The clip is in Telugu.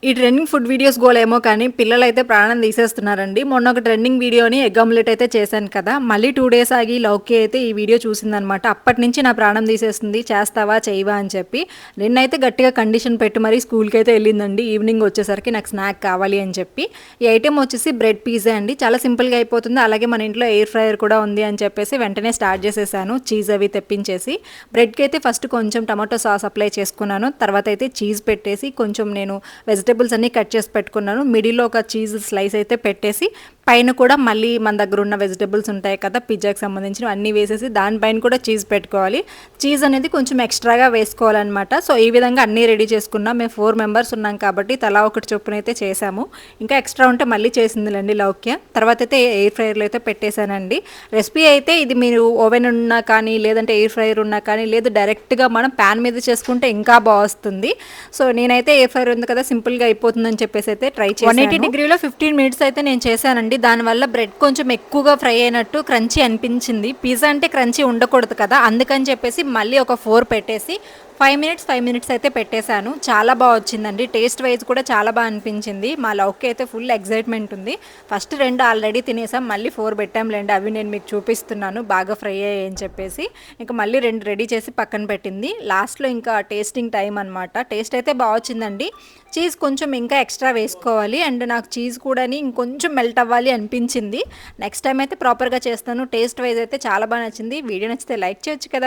ఈ ట్రెండింగ్ ఫుడ్ వీడియోస్ గోలేమో కానీ పిల్లలైతే ప్రాణం తీసేస్తున్నారండి. మొన్న ఒక ట్రెండింగ్ వీడియోని ఎగ్ ఆమ్లెట్ అయితే చేశాను కదా! మళ్ళీ 2 డేస్ ఆగి లౌకి అయితే ఈ వీడియో చూసిందనమాట. అప్పటినుంచి నా ప్రాణం తీసేస్తుంది. చేస్తావా? చెయ్యవా? అని చెప్పి. నిన్నైతే గట్టిగా కండిషన్ పెట్టి మరీ స్కూల్‌కైతే ఎళ్ళిందండి. ఈవినింగ్ వచ్చేసరికి నాకు స్నాక్ కావాలి అని చెప్పి. ఈ ఐటెమ్ వచ్చేసి బ్రెడ్ పిజ్జా అండి. చాలా సింపుల్‌గా అయిపోతుంది. అలాగే మన ఇంట్లో ఎయిర్ ఫ్రైయర్ కూడా ఉంది అని చెప్పేసి వెంటనే స్టార్ట్ చేసేసాను. చీజ్ అవి తెప్పించేసి. బ్రెడ్‌కి అయితే ఫస్ట్ కొంచెం టమాటో సాస్ అప్లై చేసుకున్నాను. తర్వాత అయితే చీజ్ పెట్టేసి కొంచెం నేను వెజిటబుల్స్ అన్నీ కట్ చేసి పెట్టుకున్నాను. మిడిల్‌లో ఒక చీజ్ స్లైస్ అయితే పెట్టేసి పైన కూడా మళ్ళీ మన దగ్గర ఉన్న వెజిటబుల్స్ ఉంటాయి కదా, పిజ్జాకి సంబంధించినవి అన్నీ వేసేసి దానిపైన కూడా చీజ్ పెట్టుకోవాలి. చీజ్ అనేది కొంచెం ఎక్స్ట్రాగా వేసుకోవాలన్నమాట. సో ఈ విధంగా అన్నీ రెడీ చేసుకున్నాం. మేము 4 మెంబర్స్ ఉన్నాం కాబట్టి తలా ఒకటి చొప్పున అయితే చేసాము. ఇంకా ఎక్స్ట్రా ఉంటే మళ్ళీ చేసిందిలేండి లౌక్య. తర్వాత అయితే ఎయిర్ ఫ్రైయర్లో అయితే పెట్టేశానండి. రెసిపీ అయితే ఇది మీరు ఓవెన్ ఉన్నా కానీ లేదంటే ఎయిర్ ఫ్రైయర్ ఉన్నా కానీ లేదు డైరెక్ట్గా మనం ప్యాన్ మీద చేసుకుంటే ఇంకా బాగుంది. సో నేనైతే ఎయిర్ ఫ్రైయర్ ఉంది కదా సింపుల్గా అయిపోతుందని చెప్పేసి అయితే ట్రై చేశాను. 180 డిగ్రీలో 15 మినిట్స్ అయితే నేను చేశానండి. దానివల్ల బ్రెడ్ కొంచెం ఎక్కువగా ఫ్రై అయినట్టు క్రంచీ అనిపించింది. పిజ్జా అంటే క్రంచీ ఉండకూడదు కదా, అందుకని చెప్పేసి మళ్ళీ ఒక 4 పెట్టేసి 5 మినిట్స్ అయితే పెట్టేశాను. చాలా బాగా వచ్చిందండి. టేస్ట్ వైజ్ కూడా చాలా బాగా అనిపించింది. మా లౌకి అయితే ఫుల్ ఎగ్జైట్మెంట్ ఉంది. ఫస్ట్ 2 ఆల్రెడీ తినేసాం, మళ్ళీ 4 పెట్టాంలేండి. అవి నేను మీకు చూపిస్తున్నాను బాగా ఫ్రై అయ్యాయని చెప్పేసి. ఇంకా మళ్ళీ 2 రెడీ చేసి పక్కన పెట్టింది. లాస్ట్లో ఇంకా టేస్టింగ్ టైం అనమాట. టేస్ట్ అయితే బాగా వచ్చిందండి. చీజ్ కొంచెం ఇంకా ఎక్స్ట్రా వేసుకోవాలి అండ్ నాకు చీజ్ కూడా ఇంకొంచెం మెల్ట్ అవ్వాలి అనిపించింది. నెక్స్ట్ టైం అయితే ప్రాపర్గా చేస్తాను. టేస్ట్ వైజ్ అయితే చాలా బాగా నచ్చింది. వీడియో నచ్చితే లైక్ చేయొచ్చు కదా.